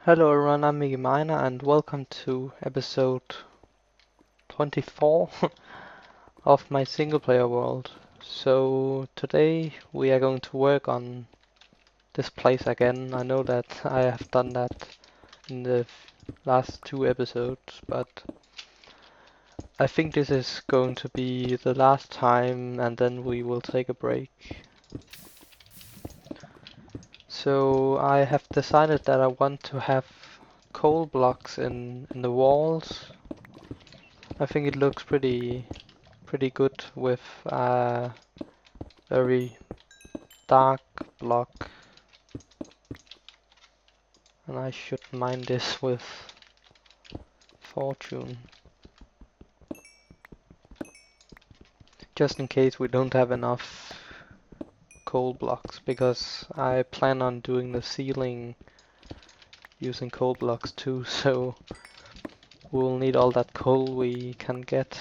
Hello everyone, I'm MikiMiner and welcome to episode 24 of my single player world. So today we are going to work on this place again. I know that I have done that in the last two episodes, but I think this is going to be the last time and then we will take a break. So I have decided that I want to have coal blocks in the walls. I think it looks pretty good with a very dark block, and I should mine this with fortune just in case we don't have enough coal blocks, because I plan on doing the ceiling using coal blocks too, so we'll need all that coal we can get.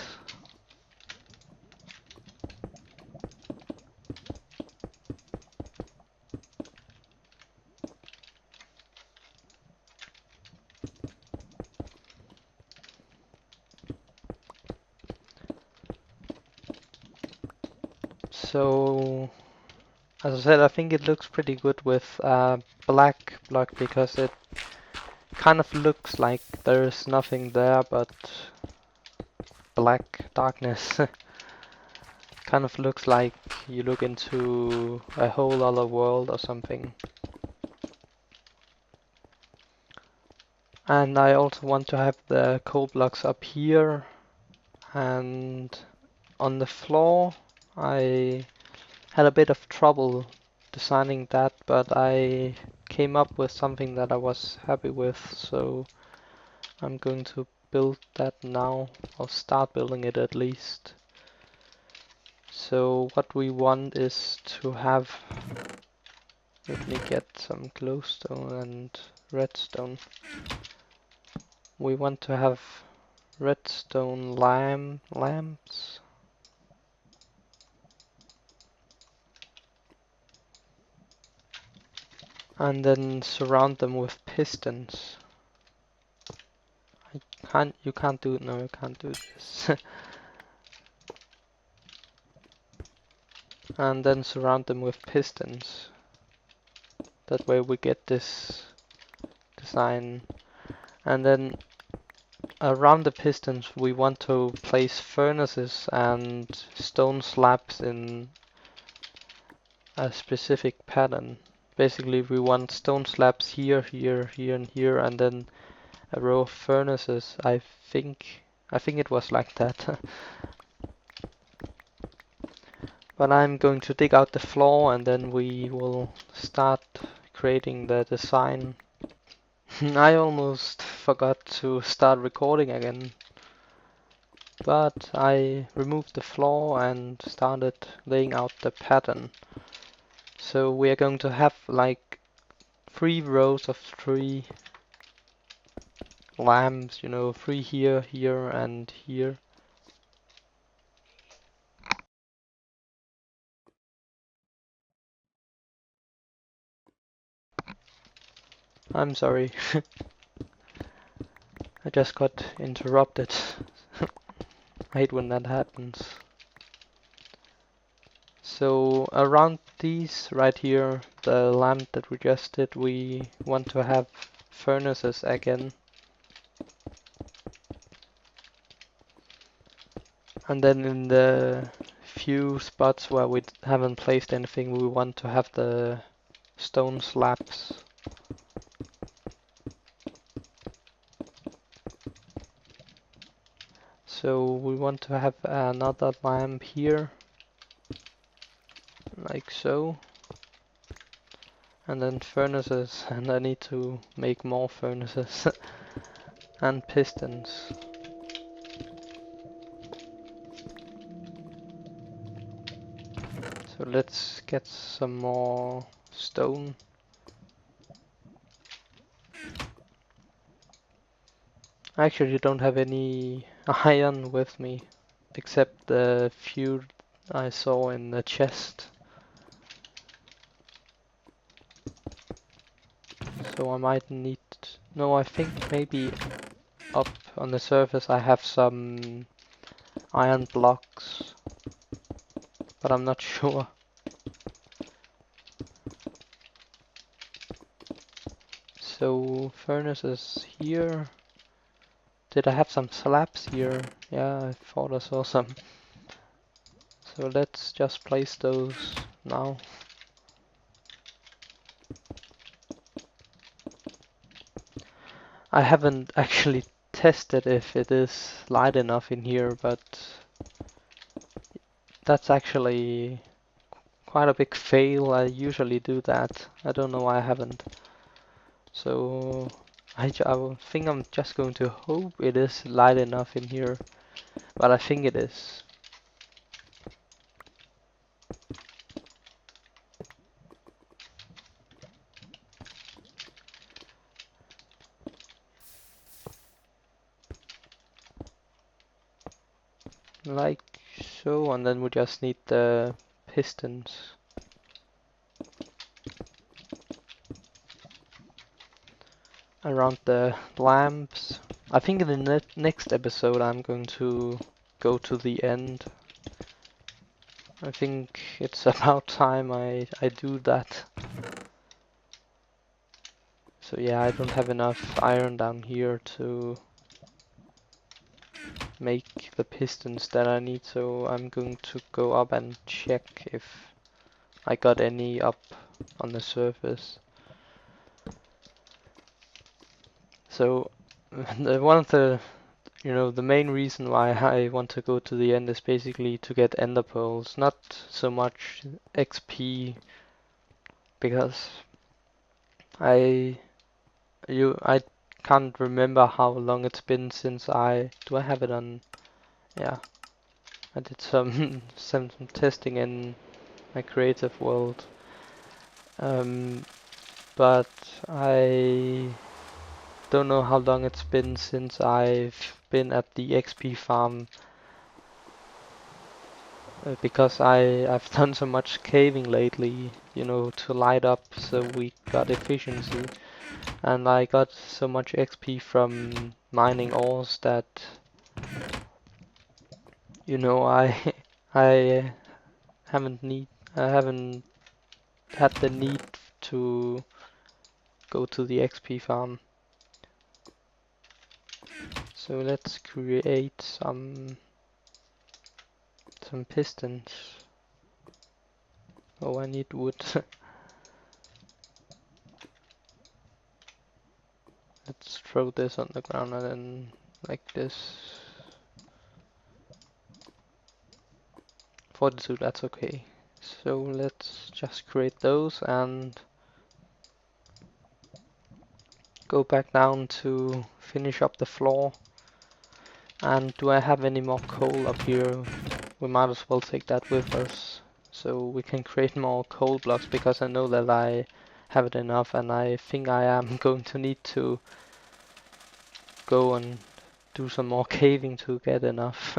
So as I said, I think it looks pretty good with a black block because it kind of looks like there's nothing there but black darkness. Kind of looks like you look into a whole other world or something. And I also want to have the coal blocks up here, and on the floor I had a bit of trouble designing that, but I came up with something that I was happy with, so I'm going to build that now, or start building it at least. So what we want is to have, let me get some glowstone and redstone. We want to have redstone lamps. And then surround them with pistons. You can't do it, no, you can't do this. And then surround them with pistons. That way we get this design. And then around the pistons we want to place furnaces and stone slabs in a specific pattern. Basically we want stone slabs here, here, here and here, and then a row of furnaces. I think it was like that. But I'm going to dig out the floor and then we will start creating the design. I almost forgot to start recording again, but I removed the floor and started laying out the pattern. So we are going to have like 3 rows of 3 lamps, you know, 3 here, here and here. I'm sorry. I just got interrupted. I hate when that happens. So around these right here, the lamp that we just did, we want to have furnaces again. And then in the few spots where we haven't placed anything, we want to have the stone slabs. So we want to have another lamp here, like so. And then furnaces, and I need to make more furnaces. And pistons. So let's get some more stone. I actually don't have any iron with me, except the few I saw in the chest. So I might need No, I think maybe up on the surface I have some iron blocks, but I'm not sure. So furnace is here. Did I have some slabs here? Yeah, I thought I saw some. So let's just place those now. I haven't actually tested if it is light enough in here, but that's actually quite a big fail. I usually do that. I don't know why I haven't. So I think I'm just going to hope it is light enough in here, but I think it is. Like so, and then we just need the pistons around the lamps. I think in the next episode I'm going to go to the end. I think it's about time I do that. So yeah, I don't have enough iron down here to make the pistons that I need, so I'm going to go up and check if I got any up on the surface. So one of the the main reason why I want to go to the end is basically to get ender pearls, not so much XP, because I I can't remember how long it's been since do I have it on? Yeah, I did some testing in my creative world, but I don't know how long it's been since I've been at the XP farm, because I've done so much caving lately, to light up so we got efficiency, and I got so much XP from mining ores that I I I haven't had the need to go to the XP farm. So let's create some pistons. Oh, I need wood. Let's throw this on the ground and then like this. 42, that's okay. So let's just create those and go back down to finish up the floor. And do I have any more coal up here? We might as well take that with us, so we can create more coal blocks, because I know that I have it enough, and I think I am going to need to go and do some more caving to get enough.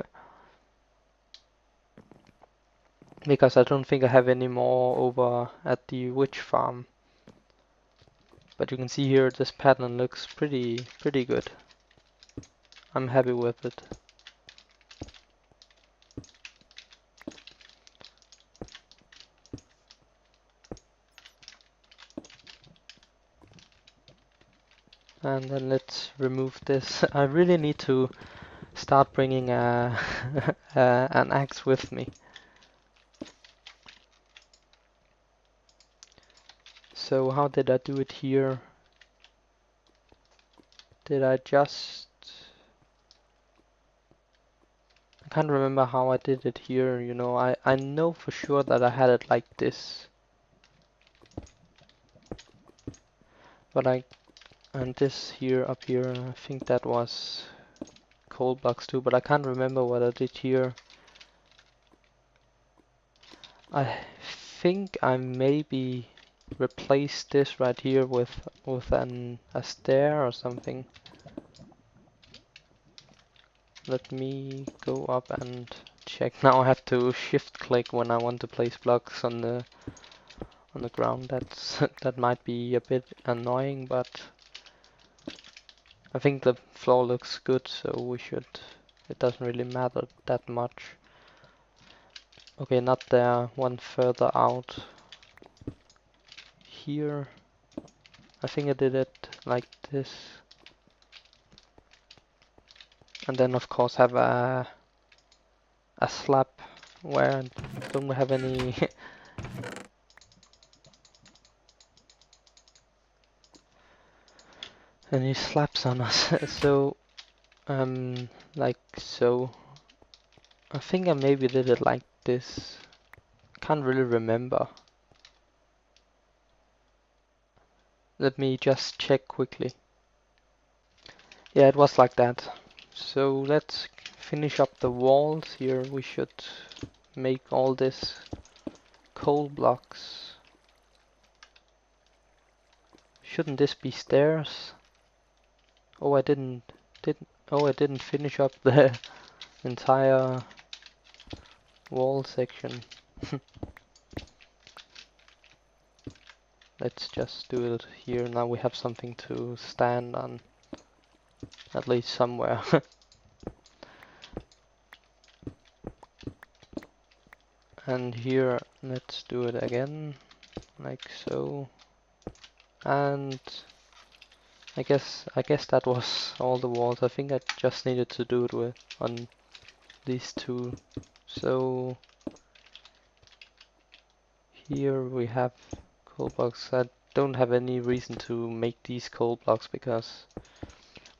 Because I don't think I have any more over at the witch farm. But you can see here this pattern looks pretty good. I'm happy with it. And then let's remove this. I really need to start bringing an axe with me. So how did I do it here? Did I just... I can't remember how I did it here, I know for sure that I had it like this. But and this here, up here, I think that was coal blocks too, but I can't remember what I did here. I think I maybe replaced this right here with a stair or something. Let me go up and check. Now I have to shift click when I want to place blocks on the ground. That might be a bit annoying, but I think the floor looks good, so it doesn't really matter that much. Okay, not there, one further out. Here, I think I did it like this. And then of course have a slab where don't we have any any slabs on us. So like so. I think I maybe did it like this. Can't really remember. Let me just check quickly. Yeah, it was like that. So let's finish up the walls here. We should make all this coal blocks. Shouldn't this be stairs? Oh, I didn't finish up the entire wall section. Let's just do it here. Now we have something to stand on, at least somewhere. And here, let's do it again, like so. And I guess that was all the walls. I think I just needed to do it on these two. So here we have coal blocks. I don't have any reason to make these coal blocks because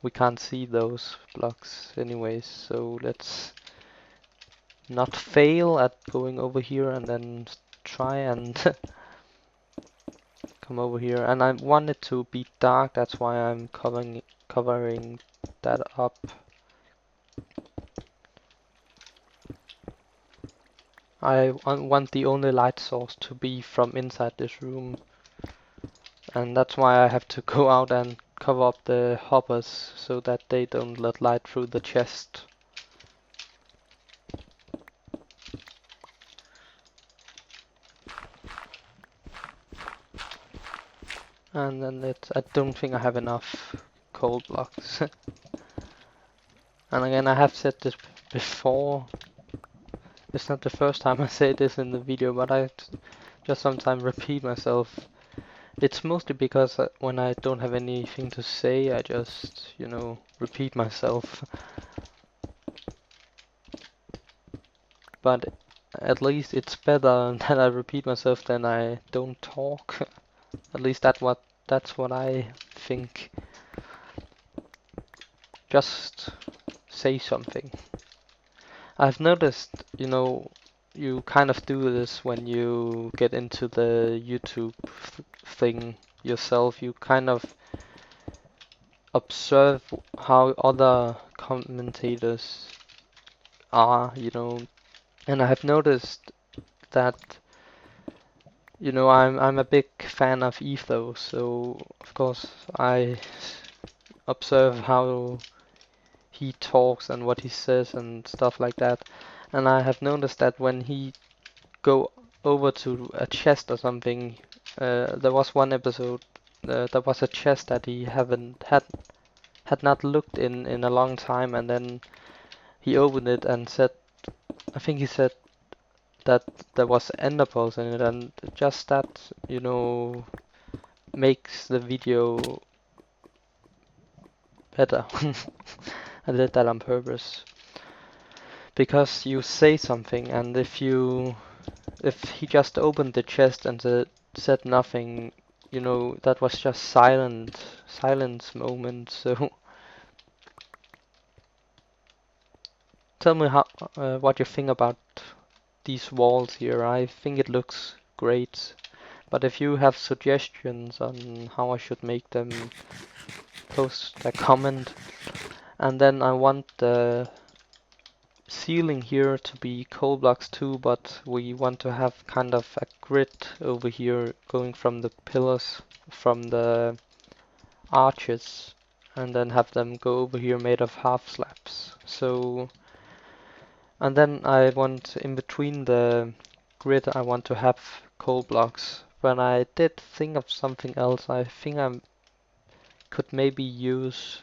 we can't see those blocks anyways. So let's not fail at going over here and then try and come over here. And I want it to be dark, that's why I'm covering that up. I want the only light source to be from inside this room, and that's why I have to go out and cover up the hoppers so that they don't let light through the chest. And then I don't think I have enough coal blocks. And again, I have said this before. It's not the first time I say this in the video, but I just sometimes repeat myself. It's mostly because when I don't have anything to say, I just, repeat myself. But at least it's better that I repeat myself than I don't talk. At least that's what I think. Just say something. I've noticed, you kind of do this when you get into the YouTube thing yourself. You kind of observe how other commentators are, and I have noticed that, I'm a big fan of ethos, so of course I observe how he talks and what he says and stuff like that. And I have noticed that when he go over to a chest or something, there was one episode, there was a chest that he had not looked in a long time, and then he opened it and said, I think he said that there was ender pearls in it, and just that, makes the video better. I did that on purpose. Because you say something, and if he just opened the chest and said nothing, that was just silence moment. So tell me what you think about these walls here. I think it looks great, but if you have suggestions on how I should make them, post a comment. And then I want the ceiling here to be coal blocks too, but we want to have kind of a grid over here going from the pillars, from the arches, and then have them go over here made of half slabs. So, and then I want in between the grid, I want to have coal blocks. But I did think of something else. I think I could maybe use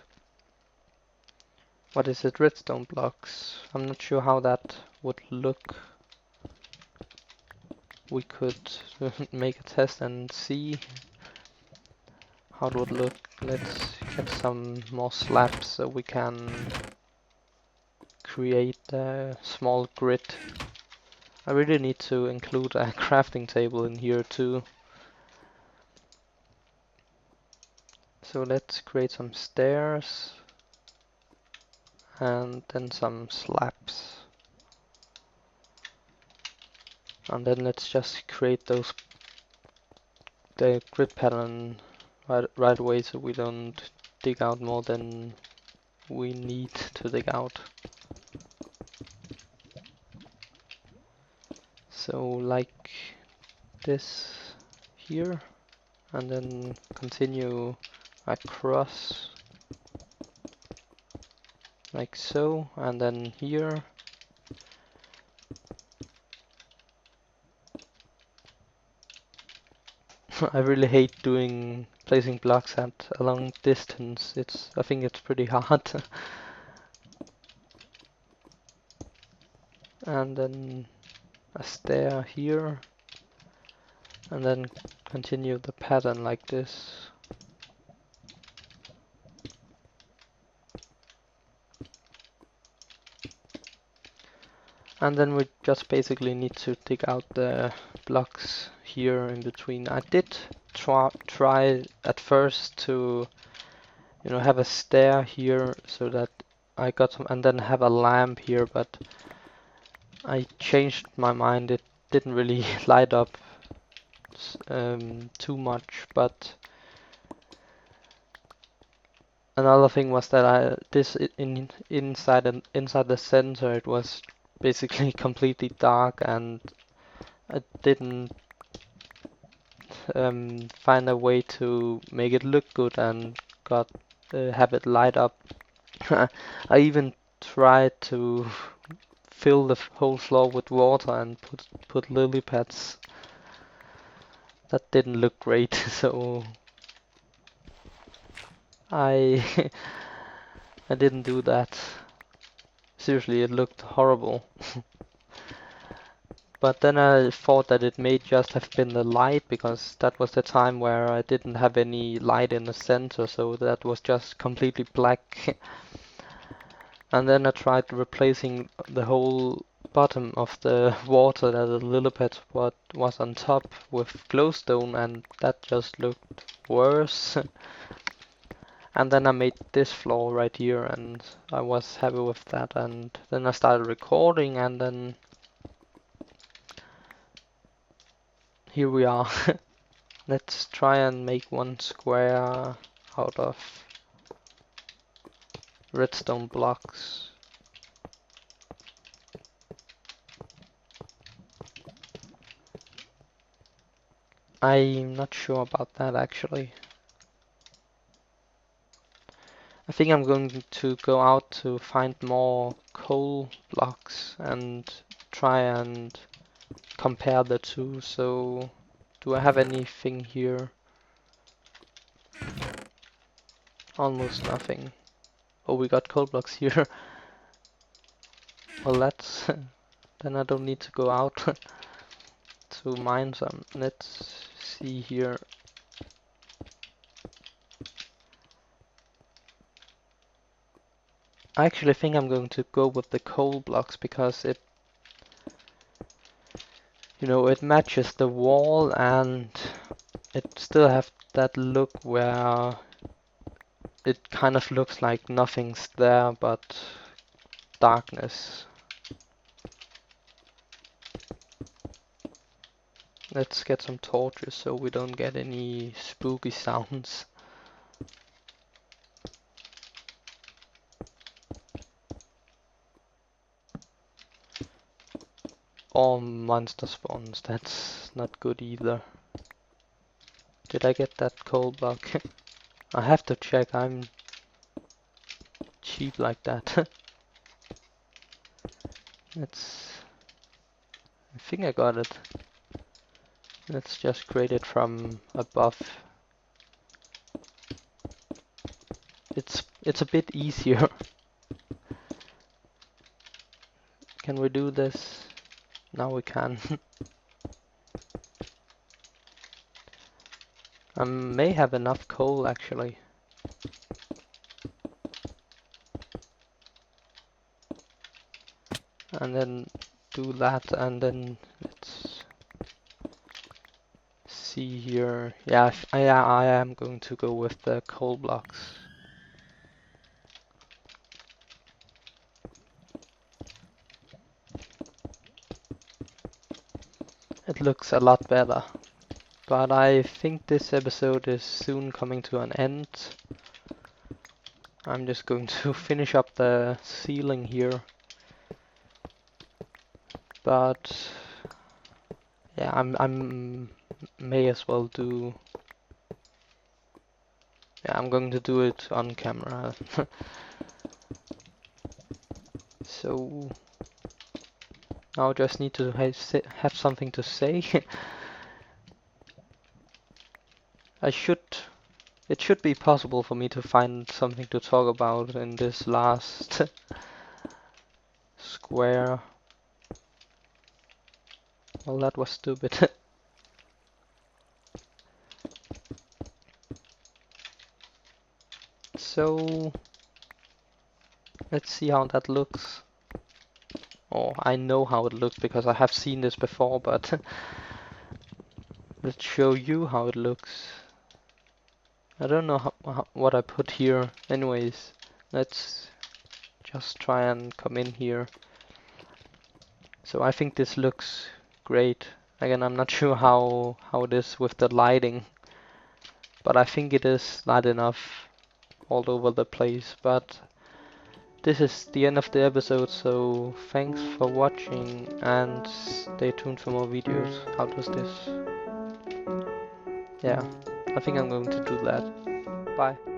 what is it, redstone blocks. I'm not sure how that would look. We could make a test and see how it would look. Let's get some more slabs so we can create a small grid. I really need to include a crafting table in here too. So let's create some stairs and then some slabs. And then let's just create the grid pattern right away so we don't dig out more than we need to dig out. So like this here, and then continue across like so, and then here. I really hate placing blocks at a long distance. I think it's pretty hard. And then a stair here, and then continue the pattern like this. And then we just basically need to dig out the blocks here in between. I did try at first to, have a stair here so that I got some, and then have a lamp here, but I changed my mind. It didn't really light up too much, but another thing was that inside the center it was basically completely dark, and I didn't find a way to make it look good and have it light up. I even tried to fill the whole floor with water and put lily pads. That didn't look great, so I I didn't do that. Seriously, it looked horrible. But then I thought that it may just have been the light, because that was the time where I didn't have any light in the center, so that was just completely black. And then I tried replacing the whole bottom of the water that the lily pad was on top with glowstone, and that just looked worse. And then I made this floor right here, and I was happy with that. And then I started recording, and then here we are. Let's try and make one square out of redstone blocks. I'm not sure about that actually. I think I'm going to go out to find more coal blocks and try and compare the two. So, do I have anything here? Almost nothing. Oh, we got coal blocks here. Well, that's then I don't need to go out to mine some. Let's see here. I actually think I'm going to go with the coal blocks because it matches the wall, and it still have that look where it kind of looks like nothing's there but darkness. Let's get some torches so we don't get any spooky sounds. Or monster spawns, that's not good either. Did I get that coal block? I have to check, I'm cheap like that. I think I got it. Let's just create it from above. It's a bit easier. Can we do this? Now we can. I may have enough coal actually. And then do that, and then let's see here. Yeah, I am going to go with the coal blocks. It looks a lot better. But I think this episode is soon coming to an end. I'm just going to finish up the ceiling here. But yeah, I'm may as well do. Yeah, I'm going to do it on camera. So now I just need to have something to say. I should. It should be possible for me to find something to talk about in this last square. Well, that was stupid. So let's see how that looks. Oh, I know how it looks because I have seen this before, but let's show you how it looks. I don't know what I put here. Anyways, let's just try and come in here. So I think this looks great. Again, I'm not sure how it is with the lighting, but I think it is light enough all over the place. But this is the end of the episode, so thanks for watching and stay tuned for more videos. How does this? Yeah, I think I'm going to do that. Bye.